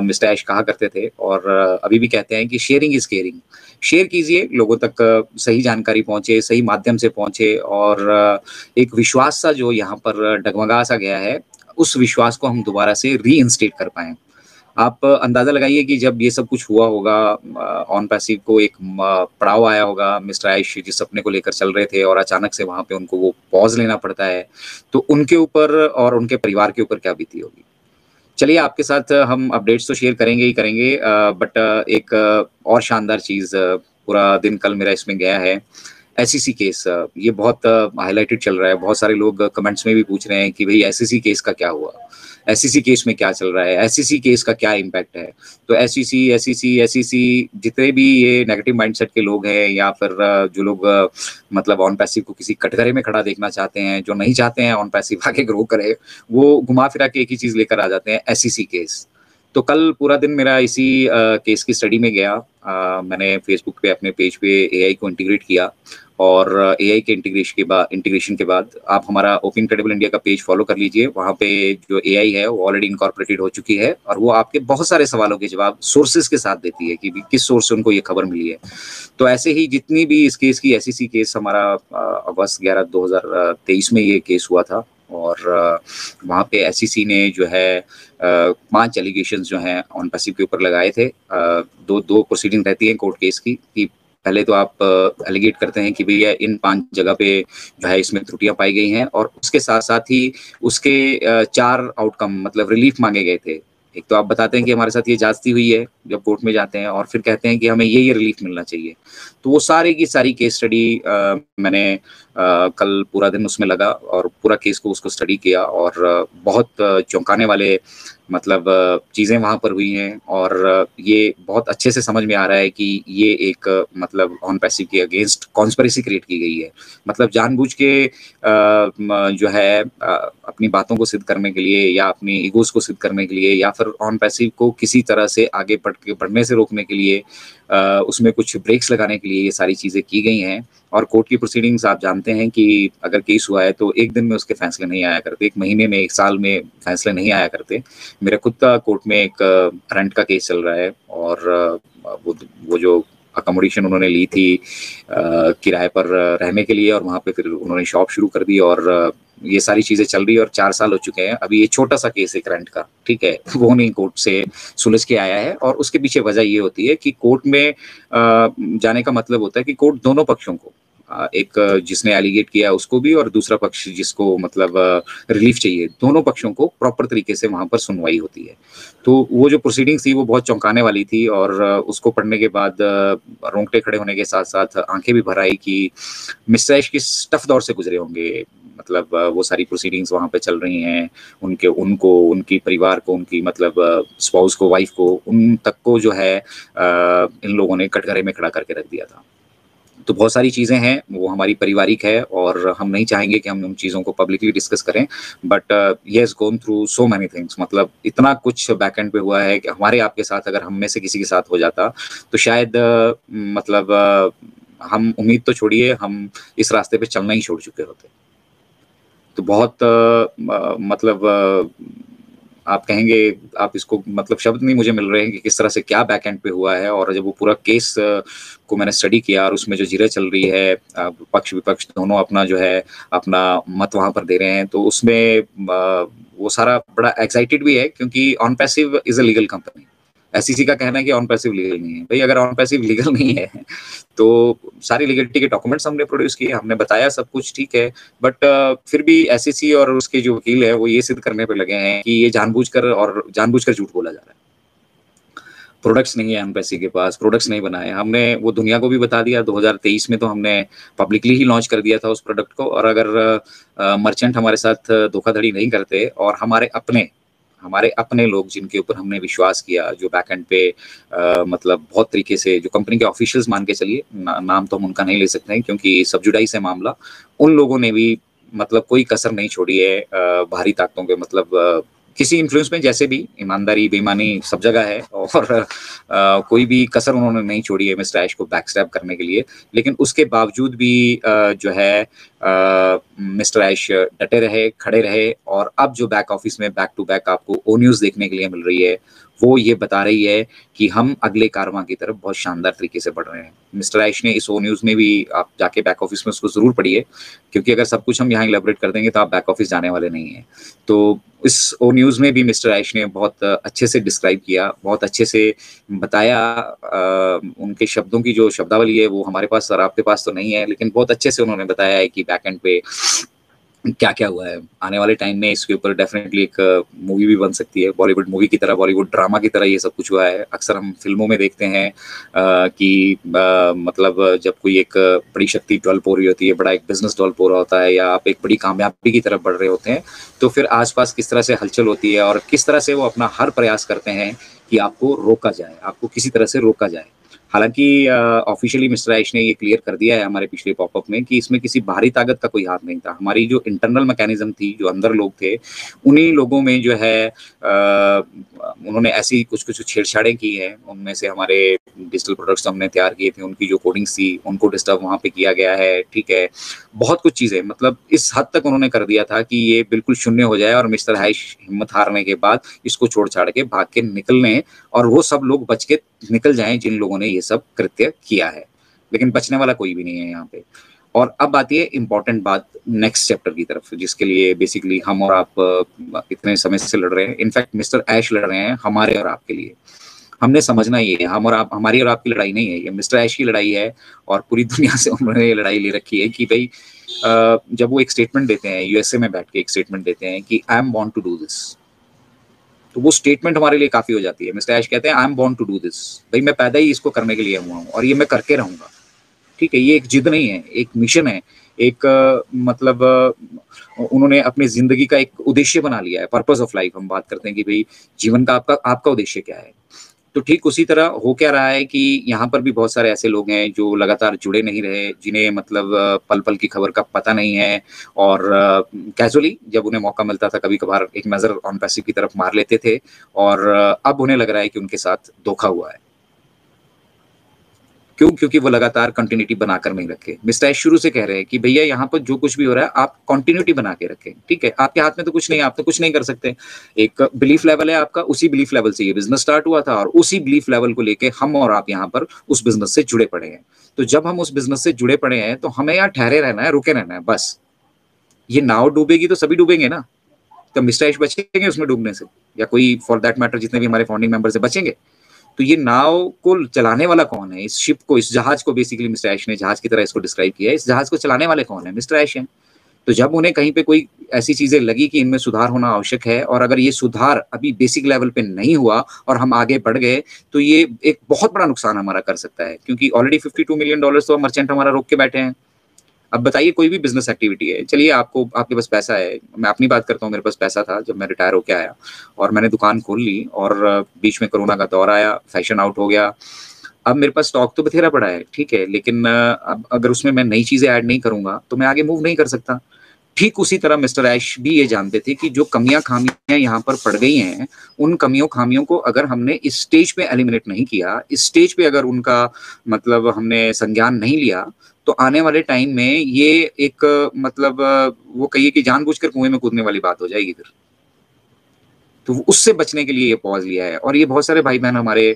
Mister ऐश कहा करते थे और अभी भी कहते हैं कि शेयरिंग इज़ केयरिंग। शेयर कीजिए, लोगों तक सही जानकारी पहुँचे, सही माध्यम से पहुँचे और एक विश्वास सा जो यहाँ पर डगमगा सा गया है, उस विश्वास को हम दोबारा से रीइंस्टेट कर पाएँ। आप अंदाज़ा लगाइए कि जब ये सब कुछ हुआ होगा ऑन पैसिव को एक पड़ाव आया होगा, मिस्टर ऐश जिस सपने को लेकर चल रहे थे और अचानक से वहाँ पे उनको वो पॉज़ लेना पड़ता है, तो उनके ऊपर और उनके परिवार के ऊपर क्या बीती होगी? चलिए आपके साथ हम अपडेट्स तो शेयर करेंगे ही करेंगे बट एक और शानदार चीज़ पूरा दिन कल मेरा इसमें गया है। एसईसी केस ये बहुत हाइलाइटेड चल रहा है। बहुत सारे लोग कमेंट्स में भी पूछ रहे हैं कि भई एसईसी केस का क्या हुआ? एसईसी केस में क्या चल रहा है? एसईसी केस का क्या इम्पैक्ट है? तो एसईसी जितने भी ये नेगेटिव माइंडसेट के लोग हैं या फिर जो लोग मतलब ऑन पैसिव को किसी कटघरे में खड़ा देखना चाहते हैं, जो नहीं चाहते हैं ऑन पैसिव आगे ग्रो करे, वो घुमा-फिरा के एक ही चीज़ लेकर आ जाते हैं, एसईसी केस। तो कल पूरा दिन मेरा इसी केस की स्टडी में गया। मैंने फेसबुक पे अपने पेज पे एआई को इंटीग्रेट किया और एआई के इंटीग्रेशन के बाद आप हमारा ओपन क्रेडिबल इंडिया का पेज फॉलो कर लीजिए। वहाँ पे जो एआई है वो ऑलरेडी इनकॉर्पोरेटेड हो चुकी है और वो आपके बहुत सारे सवालों के जवाब सोर्सेज़ के साथ देती है कि भी किस सोर्स से उनको ये खबर मिली है। तो ऐसे ही जितनी भी इस केस की एसईसी केस हमारा अगस्त 11 2023 में ये केस हुआ था और वहाँ पे एसईसी ने जो है 5 एलिगेशंस जो हैं ऑन पैसिव के ऊपर लगाए थे। दो प्रोसीडिंग रहती है कोर्ट केस की कि पहले तो आप एलिगेट करते हैं कि भैया इन 5 जगह पे जो है इसमें त्रुटियाँ पाई गई हैं और उसके साथ-साथ ही उसके 4 आउटकम मतलब रिलीफ माँगे गए थे। एक तो आप बताते हैं कि हमारे साथ ये ज्यादती हुई है, जब कोर्ट में जाते हैं और फिर कहते हैं कि हमें ये रिलीफ मिलना चाहिए। तो वो सारी की सारी केस स्टडी मैंने कल पूरा दिन उसमें लगा और पूरा केस को उसको स्टडी किया और बहुत चौंकाने वाले मतलब चीज़ें वहाँ पर हुई हैं और ये बहुत अच्छे से समझ में आ रहा है कि ये एक मतलब ऑन पैसिव के अगेंस्ट कॉन्स्पिरेसी क्रिएट की गई है। मतलब जानबूझ के जो है अपनी बातों को सिद्ध करने के लिए या अपनी ईगोज़ को सिद्ध करने के लिए या फिर ऑन पैसिव को किसी तरह से आगे बढ़ने से रोकने के लिए उसमें कुछ ब्रेक्स लगाने के लिए ये सारी चीज़ें की गई हैं। और कोर्ट की प्रोसीडिंग्स आप जानते हैं कि अगर केस हुआ है तो 1 दिन में उसके फैसले नहीं आया करते, 1 महीने में, 1 साल में फैसले नहीं आया करते। मेरा खुद का कोर्ट में एक रेंट का केस चल रहा है और वो जो अकोमोडेशन उन्होंने ली थी किराए पर रहने के लिए और वहाँ पे फिर उन्होंने शॉप शुरू कर दी और ये सारी चीज़ें चल रही है और 4 साल हो चुके हैं। अभी ये छोटा-सा केस है एक रेंट का, ठीक है? वो नहीं कोर्ट से सुलझ के आया है और उसके पीछे वजह ये होती है कि कोर्ट में जाने का मतलब होता है कि कोर्ट दोनों पक्षों को एक जिसने एलिगेट किया उसको भी और दूसरा पक्ष जिसको मतलब रिलीफ चाहिए, दोनों पक्षों को प्रॉपर तरीके से वहाँ पर सुनवाई होती है। तो वो जो प्रोसीडिंग्स थी वो बहुत चौंकाने वाली थी और उसको पढ़ने के बाद रोंगटे खड़े होने के साथ-साथ आँखें भी भर आई कि मिस्टर ऐश किस टफ दौर से गुज़रे होंगे। मतलब वो सारी प्रोसीडिंग्स वहाँ पे चल रही हैं, उनकी परिवार को, उनकी मतलब स्पाउस को, वाइफ को, उन तक को जो है इन लोगों ने कटघरे में खड़ा करके रख दिया था। तो बहुत सारी चीज़ें हैं, वो हमारी पारिवारिक है और हम नहीं चाहेंगे कि हम उन चीज़ों को पब्लिकली डिस्कस करें। But he has gone through so many things मतलब इतना कुछ बैक एंड पे हुआ है कि हमारे आपके साथ अगर हम में से किसी के साथ हो जाता, तो शायद मतलब हम उम्मीद तो छोड़िए, हम इस रास्ते पे चलना ही छोड़ चुके होते। तो बहुत मतलब आप कहेंगे आप इसको मतलब शब्द नहीं मुझे मिल रहे हैं कि किस तरह से क्या बैक एंड पे हुआ है और जब वो पूरा केस को मैंने स्टडी किया और उसमें जो जीरे चल रही है पक्ष-विपक्ष दोनों अपना जो है अपना मत वहाँ पर दे रहे हैं, तो उसमें वो सारा बड़ा एक्साइटेड भी है क्योंकि on passive is a legal company. SEC का कहना है कि ऑन पैसिव लीगल नहीं है। भई अगर ऑन पैसिव लीगल नहीं है तो सारी लीगलिटी के डॉक्यूमेंट्स हमने प्रोड्यूस किए, हमने बताया सब कुछ ठीक है, बट फिर भी एसईसी और उसके जो वकील है वो ये सिद्ध करने पे लगे हैं कि ये जानबूझकर झूठ बोला जा रहा है। प्रोडक्ट्स नहीं है एम्बेसी के पास, प्रोडक्ट्स नहीं बनाए। हमने वो दुनिया को भी बता दिया 2023 में तो हमने पब्लिकली ही लॉन्च कर दिया था उस प्रोडक्ट को और अगर मर्चेंट हमारे साथ धोखाधड़ी नहीं करते और हमारे अपने लोग जिनके ऊपर हमने विश्वास किया, जो बैक एंड पे मतलब बहुत तरीके से जो कंपनी के ऑफिशियल्स मान के चलिए, नाम तो हम उनका नहीं ले सकते हैं क्योंकि सब जुडाइस है मामला। उन लोगों ने भी मतलब कोई कसर नहीं छोड़ी है बाहरी ताकतों के मतलब किसी इन्फ्लुएंस में जैसे भी ईमानदारी, बेईमानी सब जगह है और कोई भी कसर उन्होंने नहीं छोड़ी है मिस्टर ऐश को बैकस्टैब करने के लिए। लेकिन उसके बावजूद भी जो है मिस्टर ऐश डटे रहे, खड़े रहे और अब जो बैक ऑफिस में बैक टू बैक आपको ओ न्यूज़ देखने के लिए मिल रही है, वो ये बता रही है कि हम अगले कारवां की तरफ बहुत शानदार तरीके से बढ़ रहे हैं। मिस्टर ऐश ने इस ओ न्यूज़ में भी आप जाके बैक ऑफिस में उसको ज़रूर पढ़िए, क्योंकि अगर सब कुछ हम यहाँ इलैबोरेट कर देंगे तो आप बैक ऑफिस जाने वाले नहीं हैं। तो इस ओ न्यूज़ में भी मिस्टर ऐश ने बहुत अच्छे से डिस्क्राइब किया, बहुत अच्छे से बताया। उनके शब्दों की जो शब्दावली है वो हमारे पास और आपके पास तो नहीं है, लेकिन बहुत अच्छे से उन्होंने बताया है कि बैक एंड पे क्या-क्या हुआ है। आने वाले टाइम में इसके ऊपर डेफ़िनेटली एक मूवी भी बन सकती है, बॉलीवुड मूवी की तरह, बॉलीवुड ड्रामा की तरह ये सब कुछ हुआ है। अक्सर हम फ़िल्मों में देखते हैं कि मतलब जब कोई एक बड़ी शक्ति डेवलप हो रही होती है, बड़ा एक बिज़नेस डेवलप हो रहा होता है या आप एक बड़ी कामयाबी की तरफ बढ़ रहे होते हैं, तो फिर आस-पास किस तरह से हलचल होती है और किस तरह से वो अपना हर प्रयास करते हैं कि आपको रोका जाए, आपको किसी तरह से रोका जाए। हालाँकि ऑफ़िशियली मिस्टर ऐश ने ये क्लियर कर दिया है हमारे पिछले पॉपअप में कि इसमें किसी बाहरी ताकत का कोई हाथ नहीं था। हमारी जो इंटरनल मैकेनिज़्म थी, जो अंदर लोग थे, उन्हीं लोगों में जो है उन्होंने ऐसी कुछ-कुछ छेड़छाड़ें की हैं। उनमें से हमारे डिजिटल प्रोडक्ट्स हमने तैयार किए थे, उनकी जो कोडिंग्स थी, उनको डिस्टर्ब वहाँ पे किया गया है, ठीक है। बहुत कुछ चीज़ें मतलब इस हद तक उन्होंने कर दिया था कि ये बिल्कुल शून्य हो जाए और मिस्टर ऐश हिम्मत हारने के बाद इसको छोड़-छाड़ के भाग के निकल लें और वो सब लोग बच के निकल जाएँ जिन लोगों ने ये सब कृत्य किया है। लेकिन बचने वाला कोई भी नहीं है यहाँ पे। और अब आती है इम्पोर्टेंट बात नेक्स्ट चैप्टर की तरफ, जिसके लिए बेसिकली हम और आप इतने समय से लड़ रहे हैं। इनफैक्ट मिस्टर ऐश लड़ रहे हैं हमारे और आपके लिए। हमने समझना ये है, हम और आप हमारी और आपकी लड़ाई नहीं है, ये मिस्टर ऐश की लड़ाई है और पूरी दुनिया से उन्होंने ये लड़ाई ले रखी है कि भई जब वो एक स्टेटमेंट देते हैं, यूएसए में बैठ के एक स्टेटमेंट देते हैं कि I am born to do this. तो वो स्टेटमेंट हमारे लिए काफ़ी हो जाती है। मिस्टर ऐश कहते हैं I am born to do this. भई मैं पैदा ही इसको करने के लिए हुआ हूँ और ये मैं करके रहूँगा। ठीक है? ये एक जिद नहीं है, एक मिशन है, एक मतलब उन्होंने अपनी ज़िंदगी का एक उद्देश्य बना लिया है, पर्पस ऑफ लाइफ हम बात करते हैं कि भई जीवन का आपका आपका उद्देश्य क्या है? तो ठीक उसी तरह हो क्या रहा है कि यहाँ पर भी बहुत सारे ऐसे लोग हैं जो लगातार जुड़े नहीं रहे, जिन्हें मतलब पल-पल की खबर का पता नहीं है और कैज़ुअली जब उन्हें मौका मिलता था कभी-कभार एक नज़र ऑन पैसिव की तरफ मार लेते थे और अब उन्हें लग रहा है कि उनके साथ धोखा हुआ है। क्यों? क्योंकि वो लगातार कंटिन्यूटी बनाकर नहीं रखे। मिस्टर ऐश शुरू से कह रहे हैं कि भैया यहाँ पर जो कुछ भी हो रहा है आप कंटिन्यूटी बना के रखें, ठीक है? आपके हाथ में तो कुछ नहीं है, आप तो कुछ नहीं कर सकते। एक बिलीफ लेवल है आपका, उसी बिलीफ लेवल से ये बिज़नेस स्टार्ट हुआ था और उसी बिलीफ लेवल को लेके हम और आप यहाँ पर उस बिज़नेस से जुड़े पड़े हैं। तो जब हम उस बिज़नेस से जुड़े पड़े हैं, तो हमें यहाँ ठहरे रहना है, रुके रहना है, बस। ये नाव डूबेगी तो सभी डूबेंगे ना, तो मिस्टर ऐश बचेंगे उसमें डूबने से या कोई फॉर दैट मैटर जितने भी हमारे फाउंडिंग मेंबर्स हैं बचेंगे? तो ये नाव को चलाने वाला कौन है? इस शिप को, इस जहाज को बेसिकली मिस्टर ऐश ने जहाज की तरह इसको डिस्क्राइब किया है। इस जहाज को चलाने वाले कौन है? मिस्टर ऐश हैं। तो जब उन्हें कहीं पे कोई ऐसी चीज़ें लगी कि इनमें सुधार होना आवश्यक है और अगर ये सुधार अभी बेसिक लेवल पे नहीं हुआ और हम आगे बढ़ गए, तो ये एक बहुत बड़ा नुकसान हमारा कर सकता है क्योंकि ऑलरेडी $52 मिलियन तो मर्चेंट हमारा रोक के बैठे हैं। अब बताइए कोई भी बिज़नेस एक्टिविटी है, चलिए आपको आपके पास पैसा है, मैं अपनी बात करता हूँ, मेरे पास पैसा था जब मैं रिटायर होके आया और मैंने दुकान खोल ली और बीच में कोरोना का दौर आया, फैशन आउट हो गया। अब मेरे पास स्टॉक तो बथेरा पड़ा है, ठीक है, लेकिन अब अगर उसमें मैं नई चीज़ें ऐड नहीं करूँगा, तो मैं आगे मूव नहीं कर सकता। ठीक उसी तरह मिस्टर ऐश भी ये जानते थे कि जो कमियाँ-खामियाँ यहाँ पर पड़ गई हैं, उन कमियों-खामियों को अगर हमने इस स्टेज पे एलिमिनेट नहीं किया, इस स्टेज पे अगर उनका मतलब हमने संज्ञान नहीं लिया, तो आने वाले टाइम में ये एक मतलब वो कहिए कि जानबूझकर कुएँ में कूदने वाली बात हो जाएगी फिर। तो उससे बचने के लिए ये पॉज़ लिया है और ये बहुत सारे भाई-बहन हमारे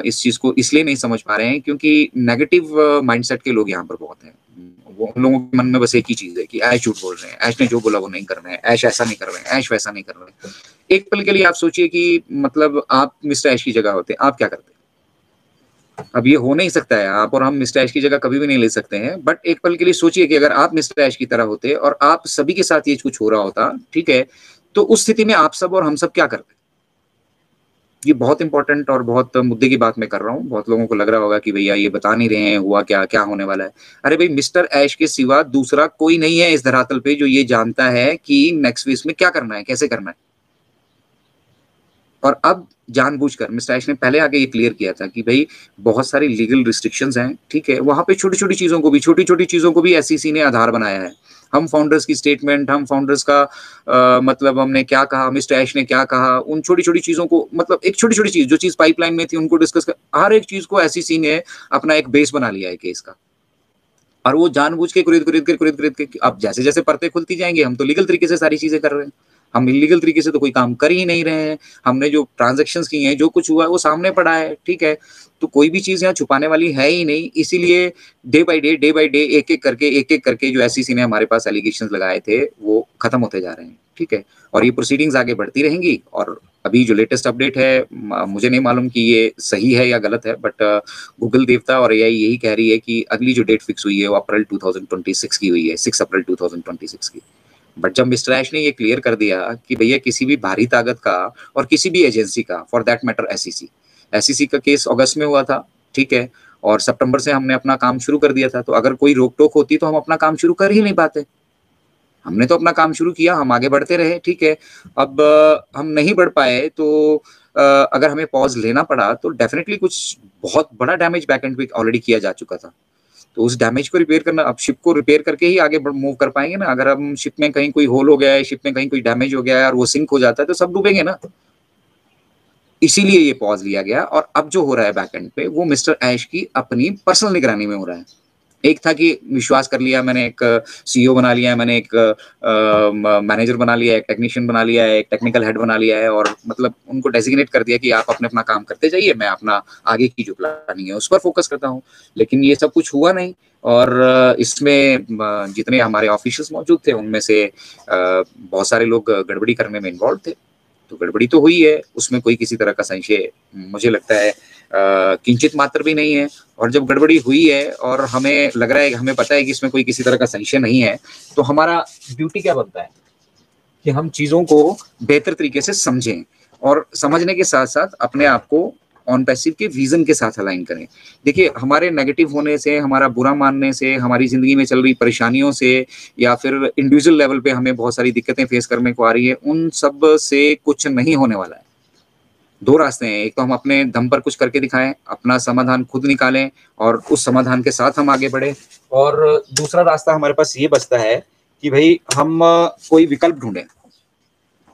इस चीज़ को इसलिए नहीं समझ पा रहे हैं क्योंकि नेगेटिव माइंडसेट के लोग यहाँ पर बहुत हैं। वो उन लोगों के मन में बस एक ही चीज़ है कि ऐश झूठ बोल रहे हैं, ऐश ने जो बोला वो नहीं कर रहे हैं, ऐश ऐसा नहीं कर रहे हैं, ऐश वैसा नहीं कर रहे हैं। एक पल के लिए आप सोचिए कि मतलब आप मिस्टर ऐश की जगह होते, आप क्या करते? अब ये हो नहीं सकता है, आप और हम मिस्टर ऐश की जगह कभी भी नहीं ले सकते हैं, बट एक पल के लिए सोचिए कि अगर आप मिस्टर ऐश की तरह होते और आप सभी के साथ ये कुछ हो रहा होता, ठीक है? तो उस स्थिति में आप सब और हम सब क्या करते? ये बहुत इम्पोर्टेंट और बहुत मुद्दे की बात मैं कर रहा हूँ। बहुत लोगों को लग रहा होगा कि भैया ये बता नहीं रहे हैं, हुआ क्या, क्या होने वाला है? अरे भई मिस्टर ऐश के सिवा दूसरा कोई नहीं है इस धरातल पे जो ये जानता है कि नेक्स्ट फेज़ में क्या करना है, कैसे करना है। और अब जानबूझकर मिस्टर ऐश ने पहले आके ये क्लियर किया था कि भई बहुत सारी लीगल रिस्ट्रिक्शंस हैं, ठीक है? वहाँ पे छोटी-छोटी चीज़ों को भी एसईसी ने आधार बनाया है। हम फाउंडर्स की स्टेटमेंट, हम फाउंडर्स का मतलब हमने क्या कहा, मिस्टर ऐश ने क्या कहा, उन छोटी-छोटी चीज़ों को मतलब एक छोटी-छोटी चीज़, जो चीज़ पाइपलाइन में थी उनको डिस्कस कर हर एक चीज़ को एसईसी ने अपना एक बेस बना लिया है केस का। और वो जानबूझ के कुरेद-कुरेद के अब जैसे-जैसे परतें खुलती जाएँगी, हम तो लीगल तरीके से सारी चीज़ें कर रहे हैं। हम इल्लीगल तरीके से तो कोई काम कर ही नहीं रहे हैं। हमने जो ट्रांज़ैक्शंस की हैं, जो कुछ हुआ है वो सामने पड़ा है, ठीक है? तो कोई भी चीज़ यहाँ छुपाने वाली है ही नहीं, इसीलिए डे बाय डे, एक-एक करके जो एसईसी ने हमारे पास एलिगेशंस लगाए थे, वो खत्म होते जा रहे हैं, ठीक है? और ये प्रोसीडिंग्स आगे बढ़ती रहेंगी और अभी जो लेटेस्ट अपडेट है मुझे नहीं मालूम कि ये सही है या गलत है, बट गूगल देवता और एआई यही कह रही है कि अगली जो डेट फिक्स हुई है वो अप्रैल 2026 की हुई है, 6 अप्रैल 2026 की। बट जब मिस्टर ऐश ने ये क्लियर कर दिया कि भैया किसी भी भारी ताकत का और किसी भी एजेंसी का, फॉर दैट मैटर एसईसी का केस अगस्त में हुआ था, ठीक है? और सितंबर से हमने अपना काम शुरू कर दिया था, तो अगर कोई रोक-टोक होती तो हम अपना काम शुरू कर ही नहीं पाते। हमने तो अपना काम शुरू किया, हम आगे बढ़ते रहे, ठीक है। अब हम नहीं बढ़ पाए तो अगर हमें पॉज़ लेना पड़ा तो डेफ़िनेटली कुछ बहुत बड़ा डैमेज बैकएंड पे ऑलरेडी किया जा चुका था। तो उस डैमेज को रिपेयर करना, अब शिप को रिपेयर करके ही आगे मूव कर पाएँगे ना। अगर हम शिप में कहीं कोई होल हो गया है, शिप में कहीं कोई डैमेज हो गया है और वो सिंक हो जाता है तो सब डूबेंगे ना। इसीलिए ये पॉज़ लिया गया और अब जो हो रहा है बैकएंड पे वो मिस्टर ऐश की अपनी पर्सनल निगरानी में हो रहा है। एक था कि विश्वास कर लिया मैंने, एक सीईओ बना लिया है मैंने, एक मैनेजर बना लिया है, एक टेक्नीशियन बना लिया है, एक टेक्निकल हेड बना लिया है और मतलब उनको डेजिग्नेट कर दिया कि आप अपना काम करते जाइए, मैं अपना आगे की जो प्लानिंग है उस पर फोकस करता हूँ। लेकिन ये सब कुछ हुआ नहीं और इसमें जितने हमारे ऑफिशियल्स मौजूद थे उनमें से बहुत सारे लोग गड़बड़ी करने में इन्वॉल्व थे। तो गड़बड़ी तो हुई है, उसमें कोई किसी तरह का संशय मुझे लगता है किंचित मात्र भी नहीं है। और जब गड़बड़ी हुई है और हमें लग रहा है, हमें पता है कि इसमें कोई किसी तरह का संशय नहीं है, तो हमारा ड्यूटी क्या बनता है कि हम चीज़ों को बेहतर तरीके से समझें और समझने के साथ-साथ अपने आप को ऑन पैसिव के विज़न के साथ अलाइन करें। देखिए, हमारे नेगेटिव होने से, हमारा बुरा मानने से, हमारी ज़िंदगी में चल रही परेशानियों से या फिर इंडिविजुअल लेवल पे हमें बहुत सारी दिक्कतें फेस करने को आ रही है, उन सब से कुछ नहीं होने वाला है। 2 रास्ते हैं, एक तो हम अपने दम पर कुछ करके दिखाएँ, अपना समाधान खुद निकालें और उस समाधान के साथ हम आगे बढ़ें और दूसरा रास्ता हमारे पास ये बचता है कि भई हम कोई विकल्प ढूँढें।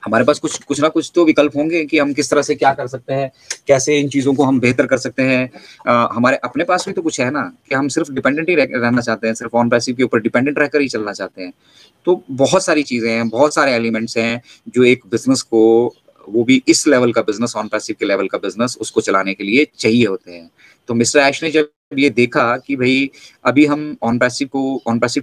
हमारे पास कुछ कुछ ना कुछ तो विकल्प होंगे कि हम किस तरह से क्या कर सकते हैं, कैसे इन चीज़ों को हम बेहतर कर सकते हैं। हमारे अपने पास भी तो कुछ है ना कि हम सिर्फ़ डिपेंडेंट ही रहना चाहते हैं, सिर्फ़ ऑन पैसिव के ऊपर डिपेंडेंट रहकर ही चलना चाहते हैं। तो बहुत सारी चीज़ें हैं, बहुत सारे एलिमेंट्स हैं जो एक बिज़नेस को, वो भी इस लेवल का बिज़नेस, ऑन पैसिव के लेवल का बिज़नेस, उसको चलाने के लिए चाहिए होते हैं। तो मिस्टर ऐश ने जब ये देखा कि भई अभी हम ऑन पैसिव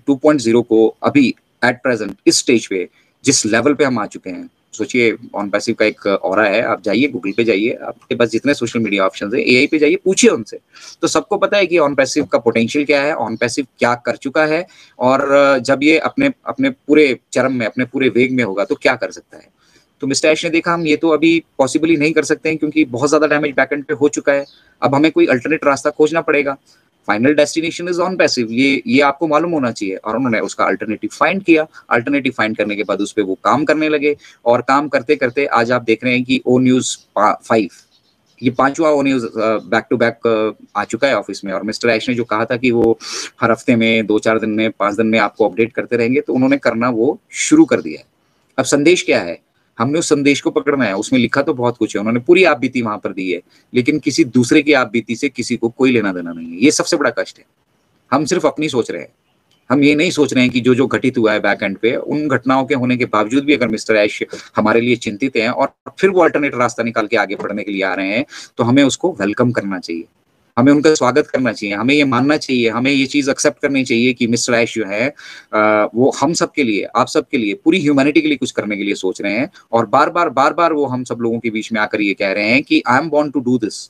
2.0 को अभी एट प्रेज़ेंट इस स्टेज पे जिस लेवल पे हम आ चुके हैं, सोचिए ऑन पैसिव का एक ऑरा है, आप जाइए गूगल पे जाइए, आपके पास जितने सोशल मीडिया ऑप्शंस हैं, एआई पे जाइए, पूछिए उनसे। तो सबको पता है कि ऑन पैसिव का पोटेंशियल क्या है, ऑन पैसिव क्या कर चुका है और जब ये अपने अपने पूरे चरम में, अपने पूरे वेग में होगा तो क्या कर सकता है। तो मिस्टर ऐश ने देखा हम ये तो अभी पॉसिबल ही नहीं कर सकते हैं क्योंकि बहुत ज़्यादा डैमेज बैकएंड पे हो चुका है। अब हमें कोई अल्टरनेट रास्ता खोजना पड़ेगा। Final destination is on passive, ये आपको मालूम होना चाहिए और उन्होंने उसका अल्टरनेटिव फाइंड किया। अल्टरनेटिव फाइंड करने के बाद उस पे वो काम करने लगे और काम करते-करते आज आप देख रहे हैं कि ओ न्यूज़ 5 ये 5वां ओ न्यूज़ बैक टू बैक आ चुका है ऑफिस में और मिस्टर ऐश ने जो कहा था कि वो हर हफ्ते में 2-4 दिन में, 5 दिन में आपको अपडेट करते रहेंगे, तो उन्होंने करना वो शुरू कर दिया है। अब संदेश क्या है? हमने उस संदेश को पकड़ना है, उसमें लिखा तो बहुत कुछ है, उन्होंने पूरी आप-बीती वहाँ पर दी है, लेकिन किसी दूसरे की आप-बीती से किसी को कोई लेना-देना नहीं है, ये सबसे बड़ा कष्ट है। हम सिर्फ़ अपनी सोच रहे हैं, हम ये नहीं सोच रहे हैं कि जो-जो घटित हुआ है बैक एंड पे, उन घटनाओं के होने के बावजूद भी अगर मिस्टर ऐश हमारे लिए चिंतित हैं और फिर वो अल्टरनेट रास्ता निकाल के आगे बढ़ने के लिए आ रहे हैं, तो हमें उसको वेलकम करना चाहिए। हमें उनका स्वागत करना चाहिए, हमें ये मानना चाहिए, हमें ये चीज़ एक्सेप्ट करनी चाहिए कि मिस्टर ऐश जो है वो हम सबके लिए, आप सबके लिए, पूरी ह्यूमैनिटी के लिए कुछ करने के लिए सोच रहे हैं और बार-बार वो हम सब लोगों के बीच में आकर ये कह रहे हैं कि I am born to do this.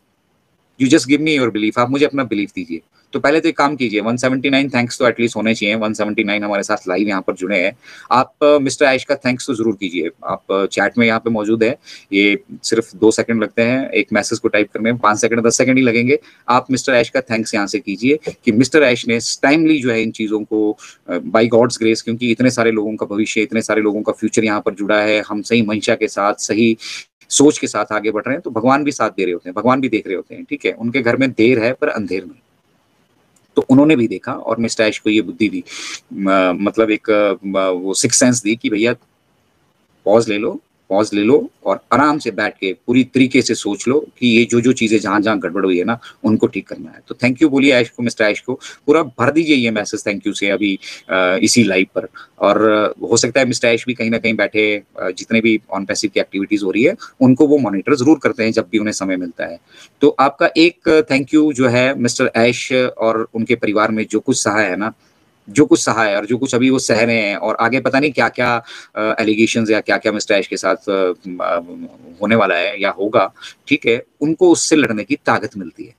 You just give me your belief, आप मुझे अपना बिलीफ दीजिए। तो पहले तो एक काम कीजिए, 179 थैंक्स तो एटलीस्ट होने चाहिए, 179 हमारे साथ लाइव यहाँ पर जुड़े हैं। आप मिस्टर ऐश का थैंक्स तो ज़रूर कीजिए। आप चैट में यहाँ पे मौजूद हैं, ये सिर्फ़ 2 सेकंड लगते हैं, एक मैसेज को टाइप करने में 5 सेकंड 10 सेकंड ही लगेंगे। आप मिस्टर ऐश का थैंक्स यहाँ से कीजिए कि मिस्टर ऐश ने टाइमली जो है इन चीज़ों को बाय गॉड्स ग्रेस, क्योंकि इतने सारे लोगों का भविष्य, इतने सारे लोगों का फ्यूचर यहाँ पर जुड़ा है, हम सही मंशा के साथ, सही सोच के साथ आगे बढ़ रहे हैं, तो भगवान भी साथ दे रहे होते हैं, भगवान भी देख रहे होते हैं, ठीक है? उनके घर में देर है पर अंधेर नहीं। तो उन्होंने भी देखा और मिस्टर ऐश को ये बुद्धि दी, मतलब एक वो सिक्स्थ सेंस दी कि भैया पॉज़ ले लो, पॉज़ ले लो और आराम से बैठ के पूरी तरीके से सोच लो कि ये जो-जो चीज़ें जहाँ-जहाँ गड़बड़ हुई है ना, उनको ठीक करना है। तो थैंक यू बोलिए ऐश को, मिस्टर ऐश को, पूरा भर दीजिए ये मैसेज थैंक यू से अभी इसी लाइव पर। और हो सकता है मिस्टर ऐश भी कहीं न कहीं बैठे जितने भी ऑन पैसिव की एक्टिविटीज़ हो रही है, उनको वो मॉनिटर ज़रूर करते हैं जब भी उन्हें समय मिलता है। तो आपका एक थैंक यू जो है मिस्टर ऐश और उनके परिवार में जो कुछ सहा है ना, जो कुछ सहा है और जो कुछ अभी वो सह रहे हैं और आगे पता नहीं क्या-क्या एलिगेशंस या क्या-क्या मिस्टर ऐश के साथ होने वाला है या होगा, ठीक है? उनको उससे लड़ने की ताकत मिलती है।